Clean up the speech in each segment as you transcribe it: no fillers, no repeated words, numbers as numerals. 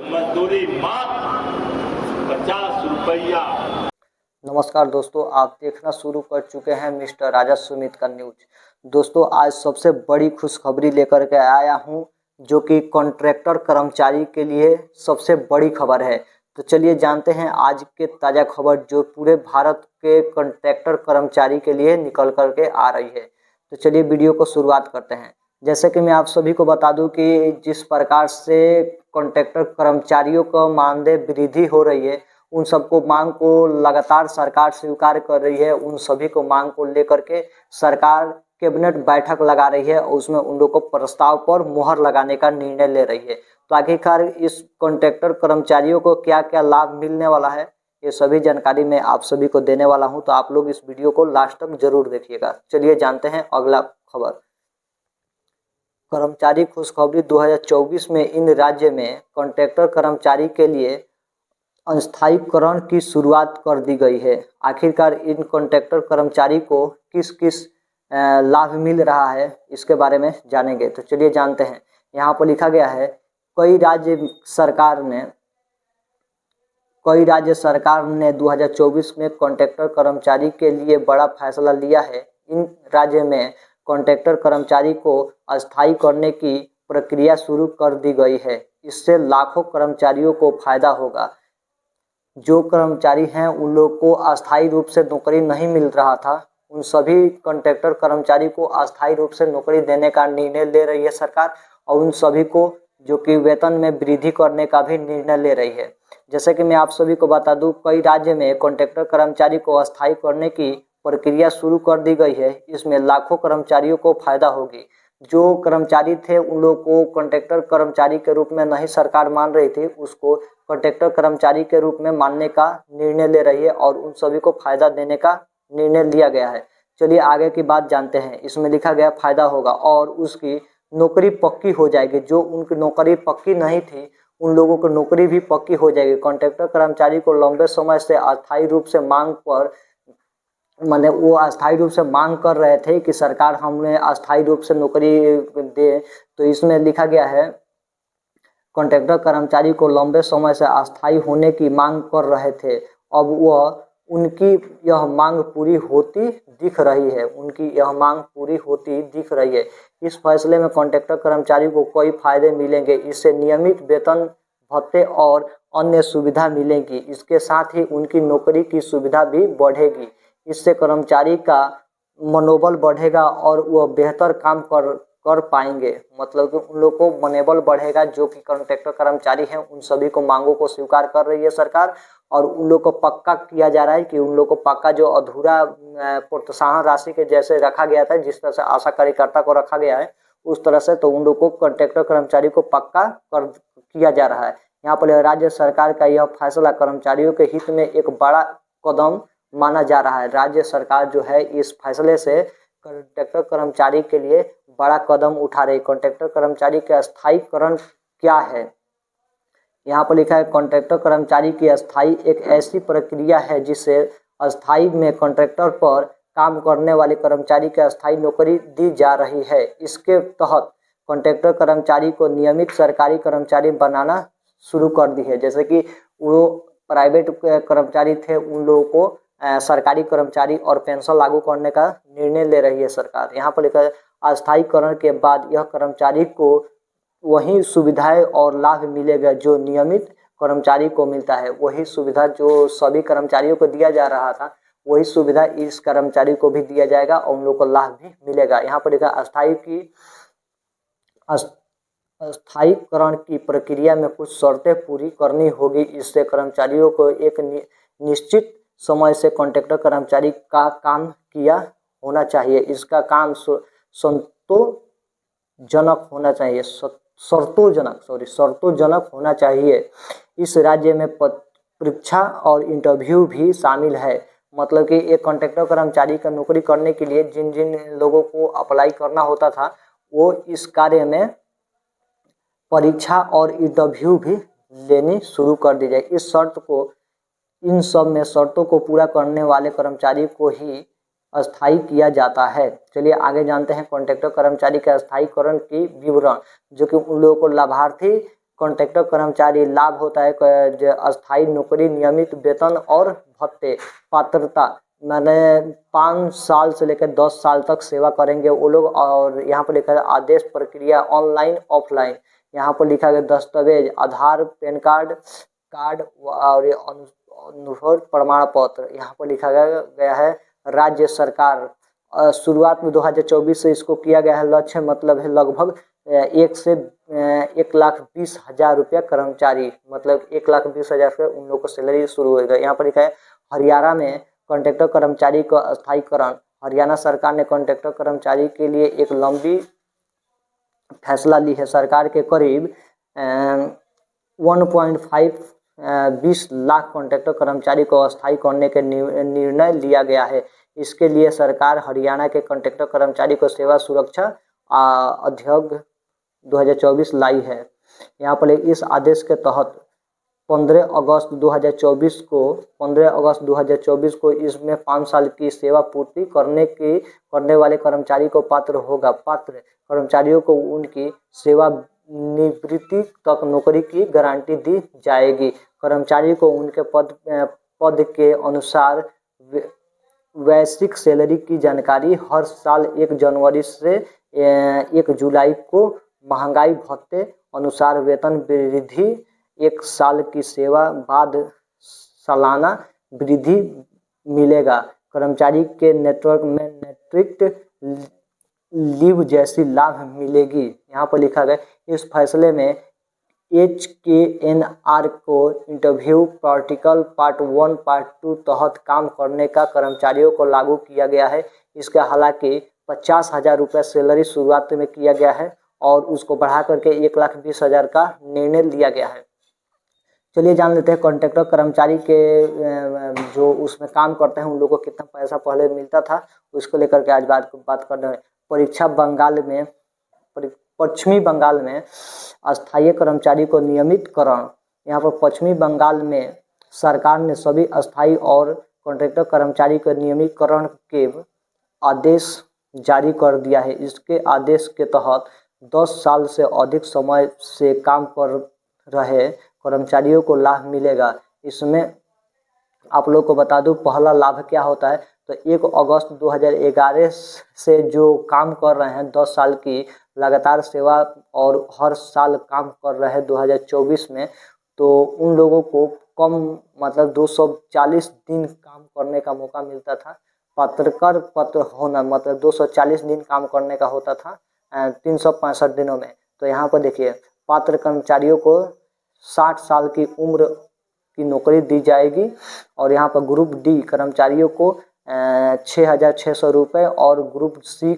मजदूरी मात्र 50 रुपया। नमस्कार दोस्तों, आप देखना शुरू कर चुके हैं मिस्टर राजा सुमित का न्यूज। दोस्तों, आज सबसे बड़ी खुशखबरी लेकर के आया हूं, जो कि कॉन्ट्रैक्टर कर्मचारी के लिए सबसे बड़ी खबर है। तो चलिए जानते हैं आज के ताज़ा खबर जो पूरे भारत के कॉन्ट्रैक्टर कर्मचारी के लिए निकल कर के आ रही है। तो चलिए वीडियो को शुरुआत करते हैं। जैसे कि मैं आप सभी को बता दूं कि जिस प्रकार से कॉन्ट्रैक्टर कर्मचारियों का मानदेय वृद्धि हो रही है, उन सबको मांग को लगातार सरकार स्वीकार कर रही है। उन सभी को मांग को लेकर के सरकार कैबिनेट बैठक लगा रही है और उसमें उन लोगों को प्रस्ताव पर मुहर लगाने का निर्णय ले रही है। तो आखिरकार इस कॉन्ट्रैक्टर कर्मचारियों को क्या क्या लाभ मिलने वाला है, ये सभी जानकारी मैं आप सभी को देने वाला हूं। तो आप लोग इस वीडियो को लास्ट तक जरूर देखिएगा। चलिए जानते हैं अगला खबर। कर्मचारी खुशखबरी 2024 में इन राज्य में कॉन्ट्रैक्टर कर्मचारी के लिए अस्थायीकरण की शुरुआत कर दी गई है। आखिरकार इन कॉन्ट्रैक्टर कर्मचारी को किस किस लाभ मिल रहा है, इसके बारे में जानेंगे। तो चलिए जानते हैं। यहाँ पर लिखा गया है, कई राज्य सरकार ने 2024 में कॉन्ट्रैक्टर कर्मचारी के लिए बड़ा फैसला लिया है। इन राज्य में कॉन्ट्रैक्टर कर्मचारी को अस्थायी करने की प्रक्रिया शुरू कर दी गई है। इससे लाखों कर्मचारियों को फायदा होगा। जो कर्मचारी हैं उन लोग को अस्थायी रूप से नौकरी नहीं मिल रहा था, उन सभी कॉन्ट्रैक्टर कर्मचारी को अस्थायी रूप से नौकरी देने का निर्णय ले रही है सरकार, और उन सभी को जो कि वेतन में वृद्धि करने का भी निर्णय ले रही है। जैसे कि मैं आप सभी को बता दूं, कई राज्य में कॉन्ट्रैक्टर कर्मचारी को अस्थायी करने की प्रक्रिया शुरू कर दी गई है। इसमें लाखों कर्मचारियों को फायदा होगी। जो कर्मचारी थे उन लोगों को कॉन्ट्रैक्टर कर्मचारी के रूप में नहीं सरकार मान रही थी, उसको कॉन्ट्रैक्टर कर्मचारी के रूप में मानने का निर्णय ले रही है और उन सभी को फायदा देने का निर्णय लिया गया है। चलिए आगे की बात जानते हैं। इसमें लिखा गया फायदा होगा और उसकी नौकरी पक्की हो जाएगी। जो उनकी नौकरी पक्की नहीं थी उन लोगों को नौकरी भी पक्की हो जाएगी। कॉन्ट्रैक्टर कर्मचारी को लंबे समय से अस्थायी रूप से मांग पर माने वो अस्थायी रूप से मांग कर रहे थे कि सरकार हमें अस्थायी रूप से नौकरी दे। तो इसमें लिखा गया है, कॉन्ट्रैक्टर कर्मचारी को लंबे समय से अस्थायी होने की मांग कर रहे थे। अब वह उनकी यह मांग पूरी होती दिख रही है। इस फैसले में कॉन्ट्रैक्टर कर्मचारी को कई फायदे मिलेंगे। इससे नियमित वेतन, भत्ते और अन्य सुविधा मिलेंगी। इसके साथ ही उनकी नौकरी की सुविधा भी बढ़ेगी। इससे कर्मचारी का मनोबल बढ़ेगा और वह बेहतर काम कर पाएंगे। मतलब कि उन लोग को मनोबल बढ़ेगा। जो कि कॉन्ट्रैक्टर कर्मचारी हैं उन सभी को मांगों को स्वीकार कर रही है सरकार, और उन लोग को पक्का किया जा रहा है कि उन लोग को पक्का जो अधूरा प्रोत्साहन राशि के जैसे रखा गया था, जिस तरह से आशा कार्यकर्ता को रखा गया है उस तरह से, तो उन लोग को कॉन्ट्रैक्टर कर्मचारी को पक्का किया जा रहा है। यहाँ पर राज्य सरकार का यह फैसला कर्मचारियों के हित में एक बड़ा कदम माना जा रहा है। राज्य सरकार जो है इस फैसले से कॉन्ट्रैक्टर कर्मचारी के लिए बड़ा कदम उठा रही है। कॉन्ट्रैक्टर कर्मचारी के अस्थायीकरण क्या है, यहाँ पर लिखा है, कॉन्ट्रैक्टर कर्मचारी की अस्थायी एक ऐसी प्रक्रिया है जिससे अस्थायी में कॉन्ट्रैक्टर पर काम करने वाले कर्मचारी के अस्थायी नौकरी दी जा रही है। इसके तहत कॉन्ट्रैक्टर कर्मचारी को नियमित सरकारी कर्मचारी बनाना शुरू कर दी है। जैसे कि वो प्राइवेट कर्मचारी थे उन लोगों को सरकारी कर्मचारी और पेंशन लागू करने का निर्णय ले रही है सरकार। यहाँ पर लिखा है, अस्थायीकरण के बाद यह कर्मचारी को वही सुविधाएं और लाभ मिलेगा जो नियमित कर्मचारी को मिलता है। वही सुविधा जो सभी कर्मचारियों को दिया जा रहा था, वही सुविधा इस कर्मचारी को भी दिया जाएगा और उन लोगों को लाभ भी मिलेगा। यहाँ पर लिखा, अस्थायीकरण की प्रक्रिया में कुछ शर्तें पूरी करनी होगी। इससे कर्मचारियों को एक निश्चित समय से कॉन्ट्रैक्टर कर्मचारी का काम किया होना चाहिए। इसका काम संतोषजनक होना चाहिए। इस राज्य में परीक्षा और इंटरव्यू भी शामिल है। मतलब कि एक कॉन्ट्रैक्टर कर्मचारी का नौकरी करने के लिए जिन जिन लोगों को अप्लाई करना होता था, वो इस कार्य में परीक्षा और इंटरव्यू भी लेनी शुरू कर दी जाए। इन सब में शर्तों को पूरा करने वाले कर्मचारी को ही अस्थायी किया जाता है। चलिए आगे जानते हैं कॉन्ट्रैक्टर कर्मचारी के अस्थायीकरण की विवरण, जो कि उन लोगों को लाभार्थी कॉन्ट्रैक्टर कर्मचारी लाभ होता है अस्थायी नौकरी, नियमित वेतन और भत्ते। पात्रता मैंने 5 साल से लेकर 10 साल तक सेवा करेंगे वो लोग। और यहाँ पर लिखा है आदेश प्रक्रिया ऑनलाइन ऑफलाइन। यहाँ पर लिखा गया दस्तावेज आधार, पैन कार्ड और ये अनुभव प्रमाण पत्र। यहाँ पर लिखा गया है राज्य सरकार। शुरुआत में 2024 से इसको किया गया है। लक्ष्य मतलब है लगभग 1 से 1,20,000 रुपया कर्मचारी, मतलब 1,20,000 रुपये उन लोगों को सैलरी शुरू होगा। यहाँ पर लिखा है हरियाणा में कॉन्ट्रैक्टर कर्मचारी का अस्थायीकरण। हरियाणा सरकार ने कॉन्ट्रैक्टर कर्मचारी के लिए एक लंबी फैसला ली है। सरकार के करीब 1.5 लाख कॉन्ट्रैक्टर कर्मचारी को अस्थायी करने के निर्णय लिया गया है। इसके लिए सरकार हरियाणा के कॉन्ट्रैक्टर कर्मचारी को सेवा सुरक्षा अधिनियम 2024 लाई है। यहाँ पर इस आदेश के तहत 15 अगस्त 2024 को इसमें 5 साल की सेवा पूर्ति करने वाले कर्मचारी को पात्र कर्मचारियों को उनकी सेवा निवृत्ति तक नौकरी की गारंटी दी जाएगी। कर्मचारी को उनके पद के अनुसार वैश्विक सैलरी की जानकारी हर साल 1 जनवरी से 1 जुलाई को महंगाई भत्ते अनुसार वेतन वृद्धि, 1 साल की सेवा बाद सालाना वृद्धि मिलेगा। कर्मचारी के नेटवर्क में नेतृत्व लीव जैसी लाभ मिलेगी। यहाँ पर लिखा गया इस फैसले में HKNR को इंटरव्यू प्रैक्टिकल पार्ट 1 पार्ट 2 तहत काम करने का कर्मचारियों को लागू किया गया है। इसका हालांकि 50,000 रुपये सैलरी शुरुआत में किया गया है और उसको बढ़ा करके 1,20,000 का निर्णय लिया गया है। चलिए जान लेते हैं कॉन्ट्रैक्टर कर्मचारी के जो उसमें काम करते हैं उन लोगों को कितना पैसा पहले मिलता था, उसको लेकर के आज बात कर रहे हैं। पश्चिमी बंगाल में अस्थायी कर्मचारी को नियमितकरण। यहाँ पर पश्चिमी बंगाल में सरकार ने सभी अस्थायी और कॉन्ट्रैक्टर कर्मचारी के नियमितकरण के आदेश जारी कर दिया है। इसके आदेश के तहत 10 साल से अधिक समय से काम कर रहे कर्मचारियों को लाभ मिलेगा। इसमें आप लोग को बता दूं पहला लाभ क्या होता है, तो 1 अगस्त 2011 से जो काम कर रहे हैं 10 साल की लगातार सेवा और हर साल काम कर रहे हैं 2024 में, तो उन लोगों को कम मतलब 240 दिन काम करने का मौका मिलता था। पत्र होना मतलब 240 दिन काम करने का होता था 365 दिनों में। तो यहाँ पर देखिए पात्र कर्मचारियों को 60 साल की उम्र की नौकरी दी जाएगी। और यहाँ पर ग्रुप डी कर्मचारियों को 6,600 रुपये और ग्रुप सी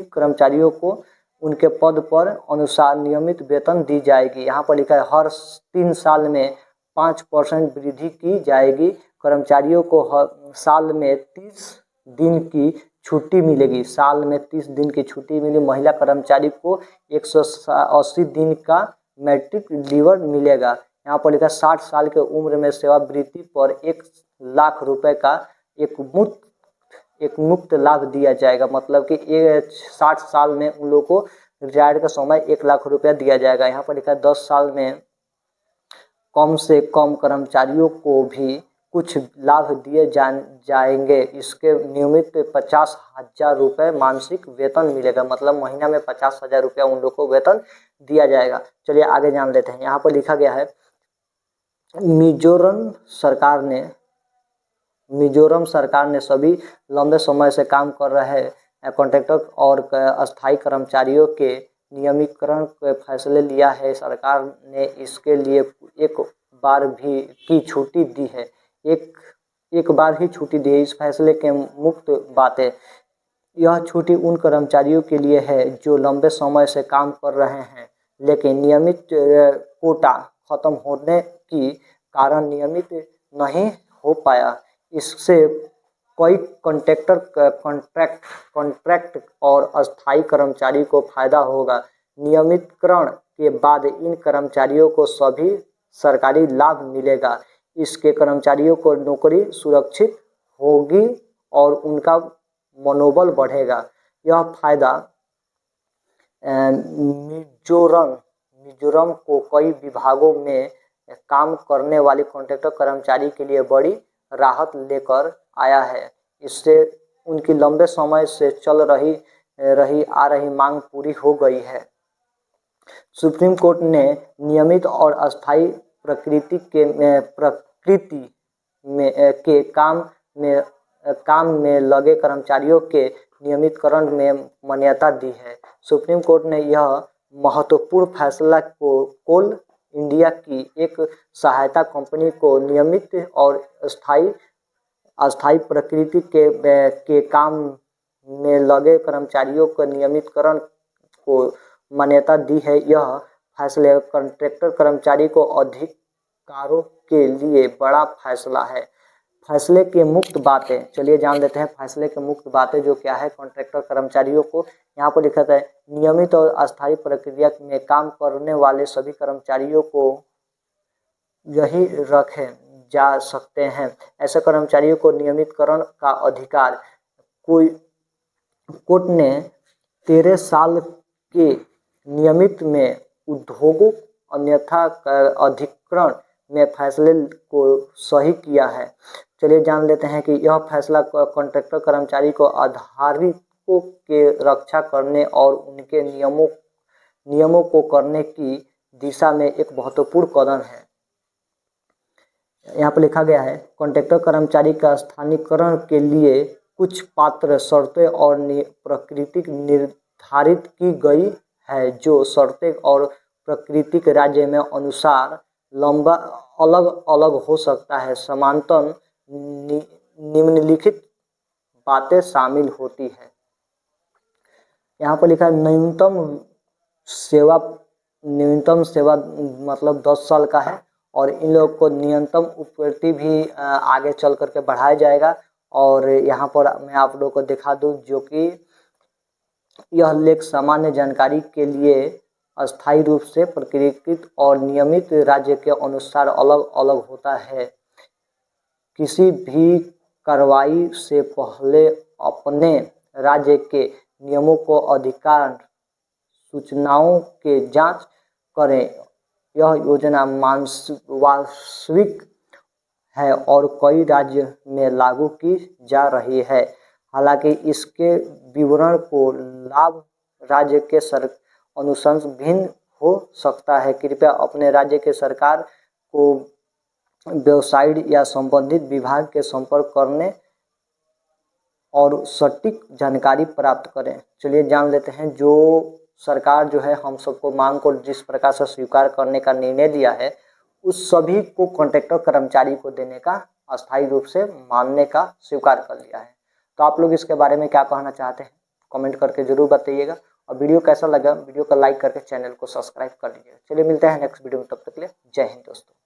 कर्मचारियों को उनके पद पर अनुसार नियमित वेतन दी जाएगी। यहाँ पर लिखा है हर 3 साल में 5% वृद्धि की जाएगी। कर्मचारियों को साल में 30 दिन की छुट्टी मिलेगी। साल में 30 दिन की छुट्टी मिली। महिला कर्मचारी को 180 दिन का मैट्रिक लीव मिलेगा। यहाँ पर लिखा 60 साल के उम्र में सेवावृत्ति पर 1 लाख रुपए का एक मुफ्त लाभ दिया जाएगा। मतलब कि 60 साल में उन लोगों को रिटायर्ड का समय 1 लाख रुपया दिया जाएगा। यहाँ पर लिखा है 10 साल में कम से कम कर्मचारियों को भी कुछ लाभ दिए जाएंगे। इसके नियमित 50,000 रुपये मासिक वेतन मिलेगा। मतलब महीना में 50,000 रुपया उन लोग को वेतन दिया जाएगा। चलिए आगे जान लेते हैं। यहाँ पर लिखा गया है मिजोरम सरकार ने सभी लंबे समय से काम कर रहे कॉन्ट्रैक्टर और अस्थायी कर्मचारियों के नियमितीकरण के फैसले लिया है। सरकार ने इसके लिए एक बार ही छुट्टी दी है। एक बार ही छुट्टी दी है। इस फैसले के मुख्य बातें, यह छुट्टी उन कर्मचारियों के लिए है जो लंबे समय से काम कर रहे हैं लेकिन नियमित कोटा खत्म होने की कारण नियमित नहीं हो पाया। इससे कई कॉन्ट्रैक्ट और अस्थायी कर्मचारी को फायदा होगा। नियमितीकरण के बाद इन कर्मचारियों को सभी सरकारी लाभ मिलेगा। इसके कर्मचारियों को नौकरी सुरक्षित होगी और उनका मनोबल बढ़ेगा। यह फायदा मिजोरम को कई विभागों में काम करने वाले कॉन्ट्रैक्टर कर्मचारी के लिए बड़ी राहत लेकर आया है। इससे उनकी लंबे समय से चल रही मांग पूरी हो गई है। सुप्रीम कोर्ट ने नियमित और अस्थायी प्रकृति के काम में लगे कर्मचारियों के नियमितकरण में मान्यता दी है। सुप्रीम कोर्ट ने यह महत्वपूर्ण फैसला कोल इंडिया की एक सहायता कंपनी को नियमित और अस्थायी प्रकृति के काम में लगे कर्मचारियों के नियमितकरण को मान्यता दी है। यह फैसले कॉन्ट्रैक्टर कर्मचारी को अधिकारों के लिए बड़ा फैसला है। फैसले के मुक्त बातें, चलिए जान लेते हैं फैसले के मुक्त बातें जो क्या है कॉन्ट्रैक्टर कर्मचारियों को। यहाँ पर लिखा है नियमित और अस्थायी प्रक्रिया में काम करने वाले सभी कर्मचारियों को यही रखे जा सकते हैं। ऐसे कर्मचारियों को नियमितकरण का अधिकार कोर्ट ने 13 साल के नियमित में उद्योगों अन्यथा अधिकरण में फैसले को सही किया है। चलिए जान लेते हैं कि यह फैसला कॉन्ट्रैक्टर कर्मचारी को आधारितों के रक्षा करने और उनके नियमों को करने की दिशा में एक महत्वपूर्ण कदम है। यहाँ पर लिखा गया है कॉन्ट्रैक्टर कर्मचारी का स्थानीयकरण के लिए कुछ पात्र शर्तें और प्रकृति निर्धारित की गई है, जो शर्तें और प्राकृतिक राज्य में अनुसार लंबा अलग अलग हो सकता है। समानतः निम्नलिखित बातें शामिल होती है। यहाँ पर लिखा है न्यूनतम सेवा मतलब 10 साल का है और इन लोगों को न्यूनतम उपवृत्ति भी आगे चल करके बढ़ाया जाएगा। और यहाँ पर मैं आप लोगों को दिखा दूं जो कि यह लेख सामान्य जानकारी के लिए अस्थायी रूप से प्रकृतिकृत और नियमित राज्य के अनुसार अलग अलग होता है। किसी भी कार्रवाई से पहले अपने राज्य के नियमों को अधिकार सूचनाओं के जांच करें। यह योजना वास्तविक है और कई राज्य में लागू की जा रही है। हालांकि इसके विवरण को लाभ राज्य के अनुसार भिन्न हो सकता है। कृपया अपने राज्य के सरकार को वेबसाइट या संबंधित विभाग के संपर्क करने और सटीक जानकारी प्राप्त करें। चलिए जान लेते हैं जो सरकार जो है हम सबको मांग को जिस प्रकार से स्वीकार करने का निर्णय लिया है उस सभी को कॉन्ट्रैक्टर कर्मचारी को देने का अस्थायी रूप से मानने का स्वीकार कर लिया है। तो आप लोग इसके बारे में क्या कहना चाहते हैं कमेंट करके जरूर बताइएगा और वीडियो कैसा लगा वीडियो को लाइक करके चैनल को सब्सक्राइब कर लीजिएगा। चलिए मिलते हैं नेक्स्ट वीडियो में, तब तक के लिए जय हिंद दोस्तों।